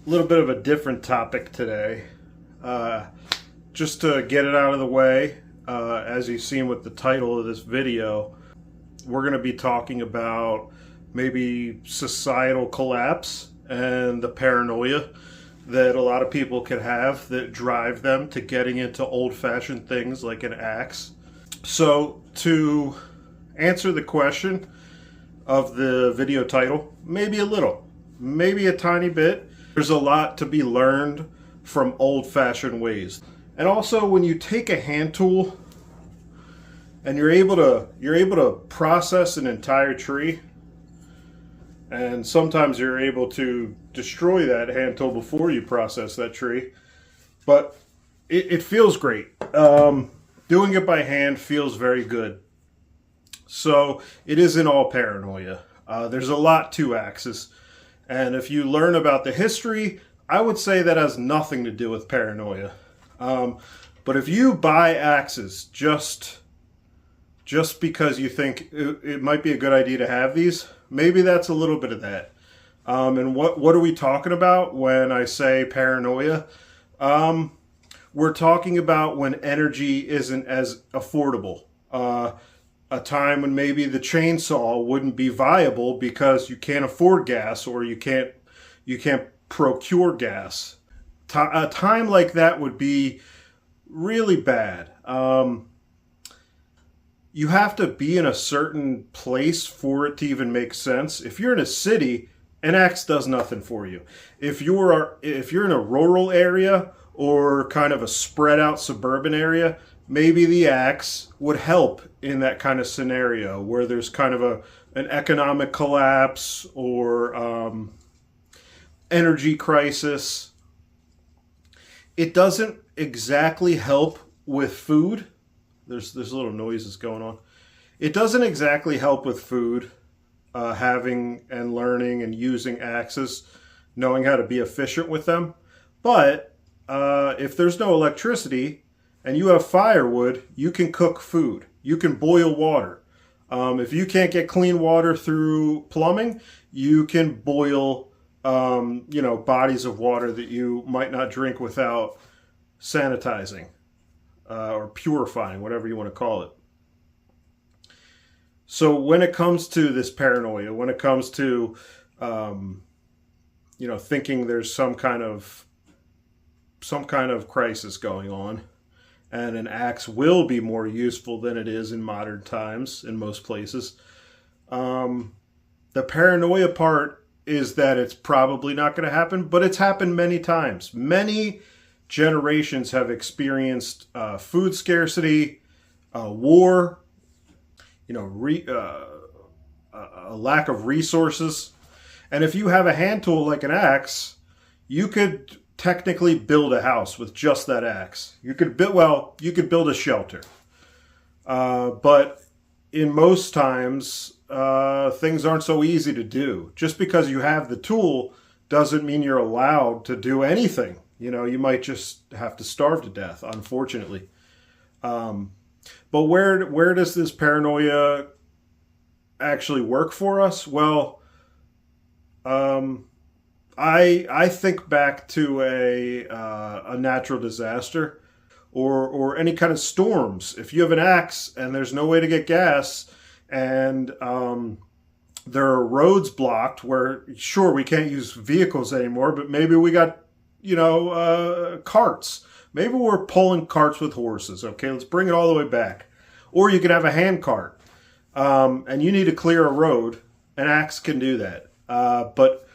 A little bit of a different topic today. Uh, just to get it out of the way, as you've seen with the title of this video, we're going to be talking about maybe societal collapse and the paranoia that a lot of people can have that drive them to getting into old-fashioned things like an axe. So, to answer the question of the video title, maybe a little, maybe a tiny bit. There's a lot to be learned from old-fashioned ways. And also, when you take a hand tool and you're able to process an entire tree, and sometimes you're able to destroy that hand tool before you process that tree, but it feels great. Doing it by hand feels very good. So it isn't all paranoia. There's a lot to axes. And if you learn about the history, I would say that has nothing to do with paranoia. But if you buy axes just because you think it might be a good idea to have these, maybe that's a little bit of that. And what are we talking about when I say paranoia? We're talking about when energy isn't as affordable. A time when maybe the chainsaw wouldn't be viable because you can't afford gas or you can't procure gas. A time like that would be really bad. You have to be in a certain place for it to even make sense. If you're in a city, an axe does nothing for you. If you're in a rural area or kind of a spread out suburban area, maybe the axe would help in that kind of scenario where there's kind of an economic collapse or energy crisis. It doesn't exactly help with food. There's little noises going on. It doesn't exactly help with food, having and learning and using axes, knowing how to be efficient with them. But if there's no electricity, and you have firewood, you can cook food. You can boil water. If you can't get clean water through plumbing, you can boil, bodies of water that you might not drink without sanitizing or purifying, whatever you want to call it. So when it comes to this paranoia, when it comes to, thinking there's some kind of crisis going on, and an axe will be more useful than it is in modern times in most places. The paranoia part is that it's probably not going to happen, but it's happened many times. Many generations have experienced food scarcity, war, a lack of resources. And if you have a hand tool like an axe, you could technically build a house with just that axe. You could build a shelter. But in most times, things aren't so easy to do. Just because you have the tool doesn't mean you're allowed to do anything. You might just have to starve to death, unfortunately. But where does this paranoia actually work for us? Well, I think back to a natural disaster or any kind of storms. If you have an axe and there's no way to get gas and there are roads blocked where, sure, we can't use vehicles anymore, but maybe we got, carts. Maybe we're pulling carts with horses. Okay, let's bring it all the way back. Or you could have a hand cart and you need to clear a road. An axe can do that. But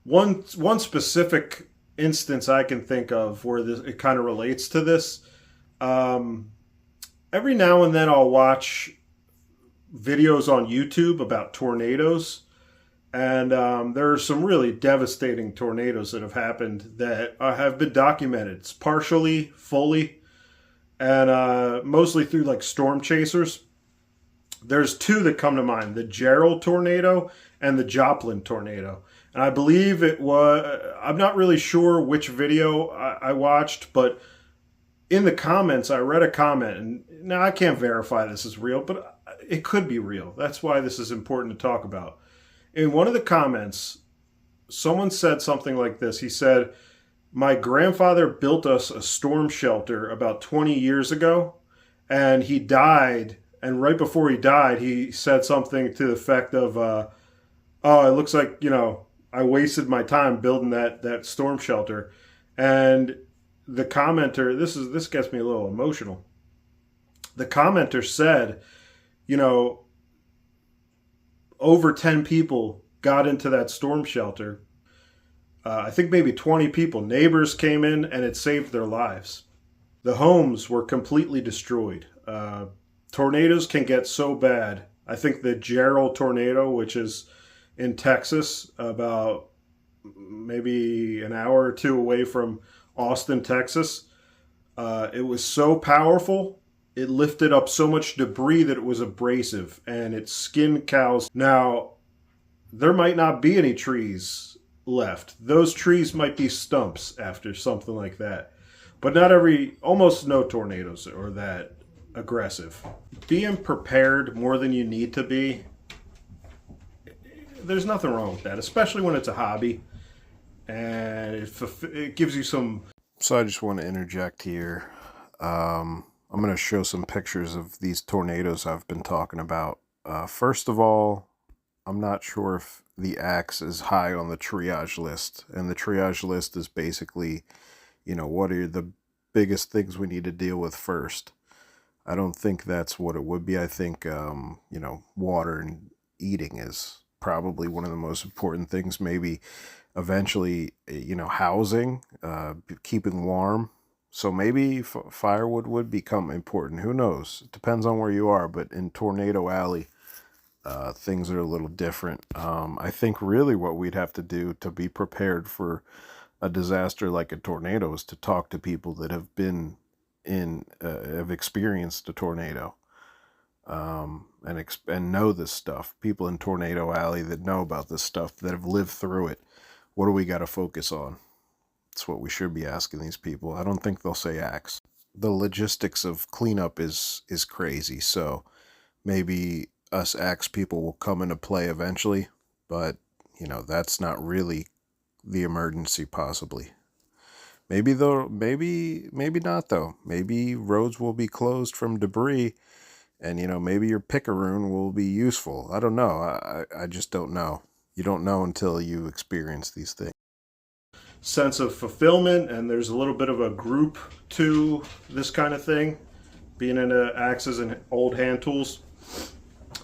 one specific instance I can think of where it kind of relates to this, every now and then I'll watch videos on YouTube about tornadoes, and there are some really devastating tornadoes that have happened that have been documented. It's partially, fully, and mostly through like storm chasers. There's two that come to mind, the Gerald tornado and the Joplin tornado. And I believe I'm not really sure which video I watched, but in the comments, I read a comment, and now I can't verify this is real, but it could be real. That's why this is important to talk about. In one of the comments, someone said something like this. He said, my grandfather built us a storm shelter about 20 years ago, and he died. And right before he died, he said something to the effect of, oh, it looks like, I wasted my time building that storm shelter. And the commenter, this gets me a little emotional. The commenter said, over 10 people got into that storm shelter. I think maybe 20 people, neighbors came in, and it saved their lives. The homes were completely destroyed. Tornadoes can get so bad. I think the Gerald tornado, which is in Texas, about maybe an hour or two away from Austin, Texas, it was so powerful, it lifted up so much debris that it was abrasive, and it skinned cows. Now, there might not be any trees left. Those trees might be stumps after something like that. But almost no tornadoes are that aggressive. Being prepared more than you need to be, there's nothing wrong with that, especially when it's a hobby and it gives you some. So I just want to interject here. I'm going to show some pictures of these tornadoes I've been talking about. First of all, I'm not sure if the axe is high on the triage list, and the triage list is basically, what are the biggest things we need to deal with first. I don't think that's what it would be. I think, water and eating is probably one of the most important things. Maybe eventually, housing, keeping warm. So maybe firewood would become important. Who knows? It depends on where you are. But in Tornado Alley, things are a little different. I think really what we'd have to do to be prepared for a disaster like a tornado is to talk to people that have been have experienced a tornado, and know this stuff. People in Tornado Alley that know about this stuff, that have lived through it. What do we got to focus on? That's what we should be asking these people. I don't think they'll say axe. The logistics of cleanup is crazy, so maybe us axe people will come into play eventually, but that's not really the emergency. Possibly, maybe though, maybe not though. Maybe roads will be closed from debris, and maybe your picaroon will be useful. I don't know. I just don't know. You don't know until you experience these things. Sense of fulfillment, and there's a little bit of a group to this kind of thing, being into axes and old hand tools.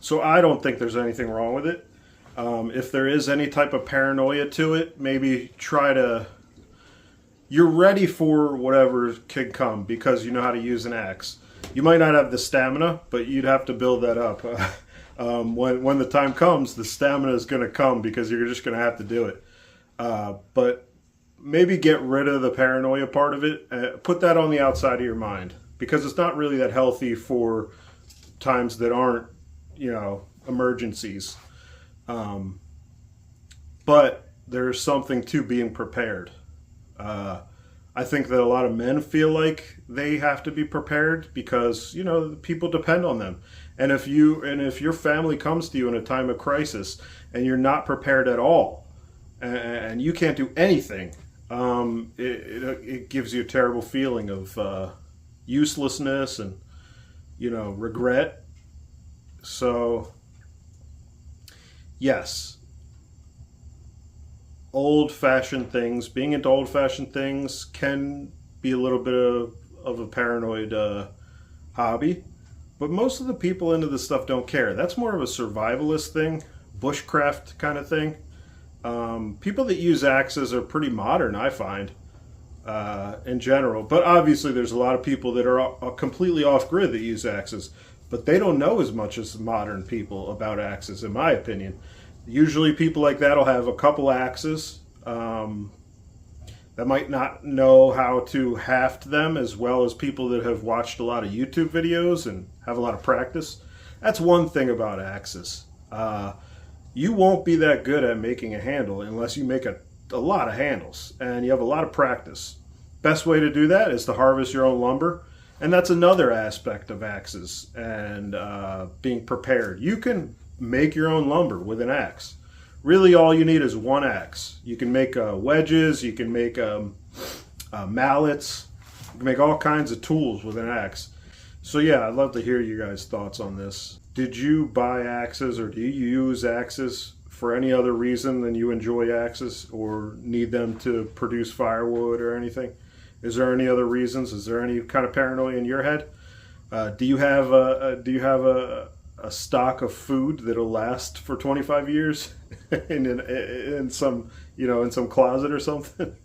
So I don't think there's anything wrong with it. If there is any type of paranoia to it, maybe you're ready for whatever can come because you know how to use an axe. You might not have the stamina, but you'd have to build that up. When the time comes, the stamina is going to come because you're just going to have to do it. But maybe get rid of the paranoia part of it. Put that on the outside of your mind, because it's not really that healthy for times that aren't, emergencies. But there's something to being prepared. I think that a lot of men feel like they have to be prepared because, people depend on them. And if your family comes to you in a time of crisis and you're not prepared at all, and you can't do anything, it gives you a terrible feeling of uselessness and, regret. So, yes, old-fashioned things, being into old-fashioned things can be a little bit of a paranoid hobby, but most of the people into this stuff don't care. That's more of a survivalist thing, bushcraft kind of thing. People that use axes are pretty modern, I find, in general. But obviously there's a lot of people that are completely off-grid that use axes, but they don't know as much as modern people about axes, in my opinion. Usually people like that will have a couple axes that might not know how to haft them as well as people that have watched a lot of YouTube videos and have a lot of practice. That's one thing about axes. You won't be that good at making a handle unless you make a lot of handles and you have a lot of practice. Best way to do that is to harvest your own lumber, and that's another aspect of axes and being prepared. You can make your own lumber with an axe. really all you need is one axe. You can make wedges, you can make mallets, you can make all kinds of tools with an axe. So yeah, I'd love to hear you guys' thoughts on this. Did you buy axes, or do you use axes for any other reason than you enjoy axes or need them to produce firewood or anything? Is there any other reasons? Is there any kind of paranoia in your head? Do you have a stock of food that'll last for 25 years in some, in some closet or something?